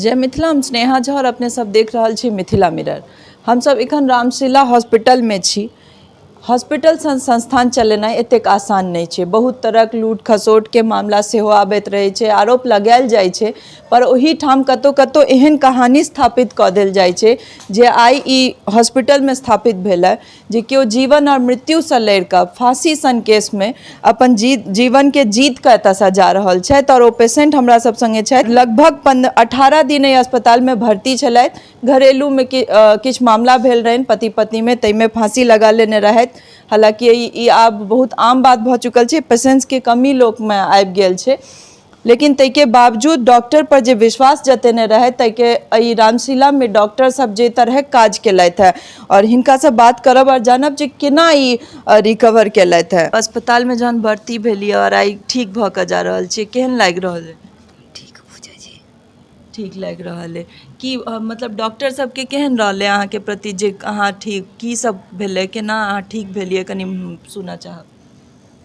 जय मिथिला, हम स्नेहा झा और अपने सब देख रहल छी मिथिला मिरर। हम सब एखन रामशिला हॉस्पिटल में छी। हॉस्पिटल संस्थान चलेनाइ एतेक आसान नहीं छै। बहुत तरहक लूट खसोट के मामला सेहो आबैत रहे छै, आरोप लगायल जाइ छै, पर ओही ठाम कतौ कतौ एहन कहानी स्थापित कऽ देल जाइ छै जे आइ ई हॉस्पिटल में स्थापित भेलै जे केओ जीवन और मृत्यु से लड़ि कऽ फांसी सन केस में अपन जीवन के जीत कऽ एतऽसँ जा रहल छथि। और ओ पेशेंट हमरा सब संगे छथि। लगभग 18 दिन एहि अस्पताल में भर्ती छलथि। घरेलू में किछु मामला भेल रहनि पति पत्नी में, ताहिमे फांसी लगा लेने रहथि। हालांकि ई आब बहुत आम बात भऽ चुकल छै, पेशेंट्स के कमी लोक में आबि गेल छै, लेकिन ताहिके बावजूद डॉक्टर पर जे विश्वास जतेने रहथि ताहिके ई रामशिला में डॉक्टर सब जे तरह काज केलथि है और हिनका से बात करब और जानब जे केना ई रिकवर केलथि है। अस्पताल में जहन भर्ती भेलिए और आई ठीक भऽ कऽ जा रहल छी, केहन लागि रहल है? ठीक लागि रहल है कि मतलब डॉक्टर सबके केहन रहलै अहाँ के प्रति, जे अहाँ ठीक की सब भेलै, केना अहाँ ठीक भेलिए, कनि सुनऽ चाहब।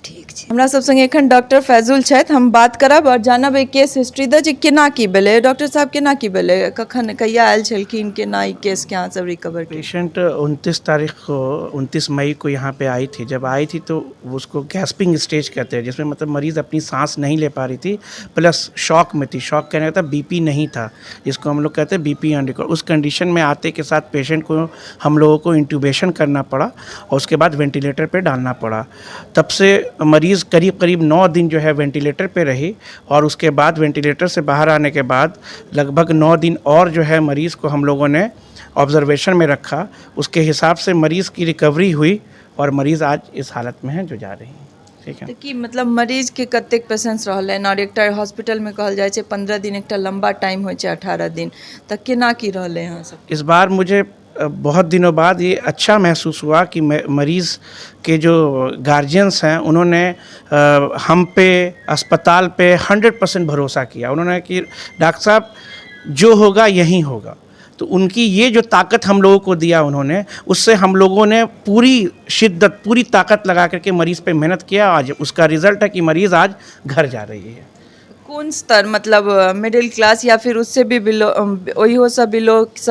ठीक छै। हमरा सब संगे एखन डॉक्टर फैजुल छथि। हम बात करब और जानब एक केस हिस्ट्री द जे केना की भेलै। डॉक्टर साहब केना की भेलै, कखन कहिया आयल छलखिन, केना ई केस के अहाँ सब रिकवर केलिए? पेशेंट 29 मई को यहाँ पे आई थी। जब आई थी तो उसको गैस्पिंग स्टेज कहते हैं, जिसमें मतलब मरीज़ अपनी सांस नहीं ले पा रही थी, प्लस शॉक में थी। शॉक कहने का था बीपी नहीं था, जिसको हम लोग कहते हैं बीपी अनरिकवर। उस कंडीशन में आते के साथ पेशेंट को हम लोगों को इंट्यूबेशन करना पड़ा और उसके बाद वेंटिलेटर पे डालना पड़ा। तब से मरीज़ करीब 9 दिन जो है वेंटिलेटर पे रही और उसके बाद वेंटिलेटर से बाहर आने के बाद लगभग 9 दिन और जो है मरीज़ को हम लोगों ने ऑब्जर्वेशन में रखा। उसके हिसाब से मरीज़ की रिकवरी हुई और मरीज़ आज इस हालत में है जो जा रही है। ठीक है। तो कि मतलब मरीज के कतेक पेशेंस रहलन और एकटा हॉस्पिटल में कहल जाए 15 दिन, एकटा लंबा टाइम हो 18 दिन, तो केना की रहले यहाँ सब? इस बार मुझे बहुत दिनों बाद ये अच्छा महसूस हुआ कि मरीज़ के जो गार्जियंस हैं उन्होंने हम पे, अस्पताल पे 100% भरोसा किया। उन्होंने कि डॉक्टर साहब जो होगा यही होगा। तो उनकी ये जो ताकत हम लोगों को दिया उन्होंने, उससे हम लोगों ने पूरी शिद्दत, पूरी ताकत लगा करके मरीज़ पे मेहनत किया। आज उसका रिज़ल्ट है कि मरीज़ आज घर जा रही है। कौन स्तर, मतलब मिडिल क्लास या फिर उससे भी बिलो, ओहियो सब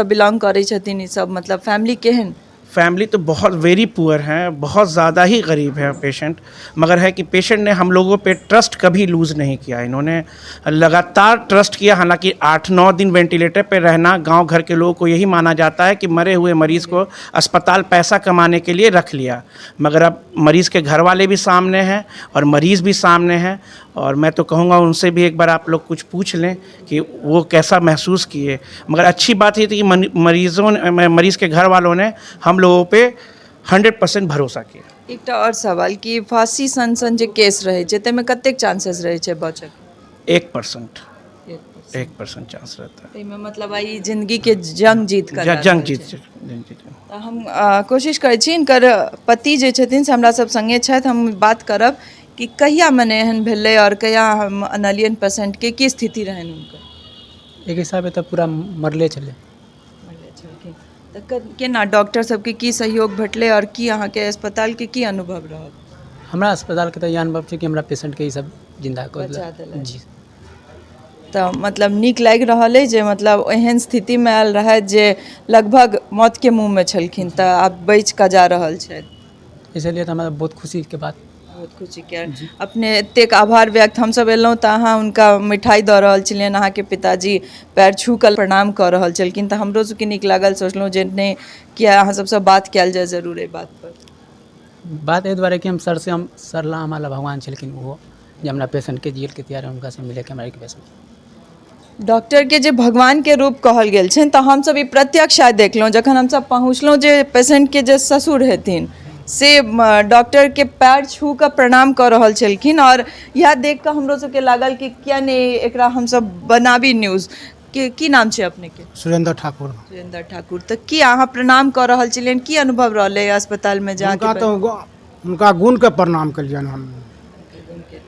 बिलोंग करे छथिन ई सब, मतलब फैमिली केहन? फैमिली तो बहुत वेरी पुअर हैं, बहुत ज़्यादा ही गरीब है पेशेंट, मगर है कि पेशेंट ने हम लोगों पे ट्रस्ट कभी लूज़ नहीं किया। इन्होंने लगातार ट्रस्ट किया। हालांकि 8-9 दिन वेंटिलेटर पे रहना, गांव घर के लोगों को यही माना जाता है कि मरे हुए मरीज़ को अस्पताल पैसा कमाने के लिए रख लिया, मगर अब मरीज़ के घर वाले भी सामने हैं और मरीज़ भी सामने हैं। और मैं तो कहूँगा उनसे भी एक बार आप लोग कुछ पूछ लें कि वो कैसा महसूस किए। मगर अच्छी बात ये थी कि मरीज़ के घर वालों ने हम लोगों पे 100% भरोसा किया। एकटा और सवाल कि फांसी सन जे केस रहे छै ताहिमे कतेक चांसेस रहे छै बचक? 1% चांस रहता है। ताहिमे मतलब आई जिंदगी के जंग जीत कर तो हम कोशिश करै छी। इनकर पति जे छथिन से हमरा सब संगे छथि। हम बात करब कि कहिया मने एहन भेलै और कहिया हम अनलियन पेशेंट के की स्थिति रहनि हुनकर? एक हिसाबे तो पूरा मरले छलै। तो केना डॉक्टर सबके की सहयोग भेटलै और की अहाँ के अस्पताल के की अनुभव रहल? हमरा अस्पताल के तो यह अनुभव छै कि हमरा पेशेंट के ई सब जिंदा कऽ देलक। जी। तो मतलब नीक लागि रहल है जे मतलब एहन स्थिति में आयल रहे जे लगभग मौत के मुँह में छलखिन, तो आब बच कऽ जा रहल छथि। इसलिए तो हमरा बहुत खुशी के बात। बहुत खुशी के अपने एतेक आभार व्यक्त हमसब एलहुँ तऽ अहाँ हुनका मिठाई दऽ रहल छलियनि, अहाँके पिताजी पैर छू कऽ प्रणाम कऽ रहल छलखिन, तऽ हमरो सबके नीक लागल। सोचलहुँ जे नहि किया अहाँ सबसँ बात कयल जाय जरूर एहि बात पर। बात एहि दुआरे कि हम सरला हमारा भगवान छलखिन, वो जे हमरा पेशेंट के जियल के तैयार हुनका से मिले के हमरा रिक्वेस्ट। डॉक्टर के जे भगवान के रूप कहल गेल छनि तऽ हमसब ई प्रत्यक्ष आइ देखलहुँ जखन हमसब पहुँचलहुँ जे पेशेंट के जे ससुर हेथिन से डॉक्टर के पैर छू कर प्रणाम कर रहल छलखिन। और यह देख कर हमरो सबके लागल कि क्या नहीं एकरा हम सब बनाबी न्यूज़ के। की नाम छै अपने के? सुरेंद्र ठाकुर। सुरेंद्र ठाकुर। तो की अहाँ प्रणाम कर रहल छलियन, की अनुभव रहले अस्पताल में जाके? उनका गुण के प्रणाम कलियन हम।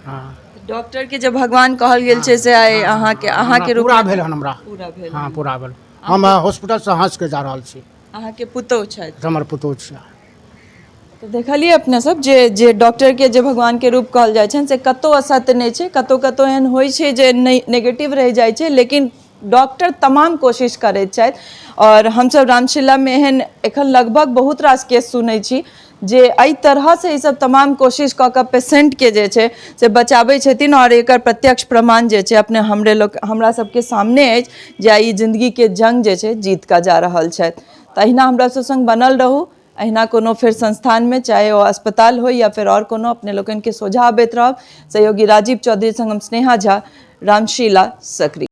हाँ। डॉक्टर के जब भगवान कहल गेल छै से आए अहाँ के रूप पूरा भेल हमरा। पूरा भेल। हाँ पूरा भेल। हम हॉस्पिटल से हंस के जा रहल छी। अहाँ के पुतौह छथि? हमर पुतौह छै। तो देखलिए अपने सब जे डॉक्टर के जे भगवान के रूप कहल जाय छन से कतो असत्य नहीं छै, कतो एहन होय छै जे नेगेटिव रह जाय छै, लेकिन डॉक्टर तमाम कोशिश करैत छथि और हमसब रामशिला में एहन एखन लगभग बहुत रास केस सुनै छी जे एहि तरह से ई सब तमाम कोशिश कऽ कऽ पेशेंट के जे छै से बचाबै छथिन और एकर प्रत्यक्ष प्रमाण जे छै अपने हमरा सबके सामने अछि जे ई जिंदगी के जंग जे छै जीत कऽ जा रहल छथि। तऽ अहिना हमरा सब संग बनल रहू, अहिना कोनो फिर संस्थान में चाहे वो अस्पताल हो या फिर और कोनो अपने लोगन के सोझा अबैत रहब। सहयोगी राजीव चौधरी संग हम स्नेहा झा, रामशिला, सक्रिय।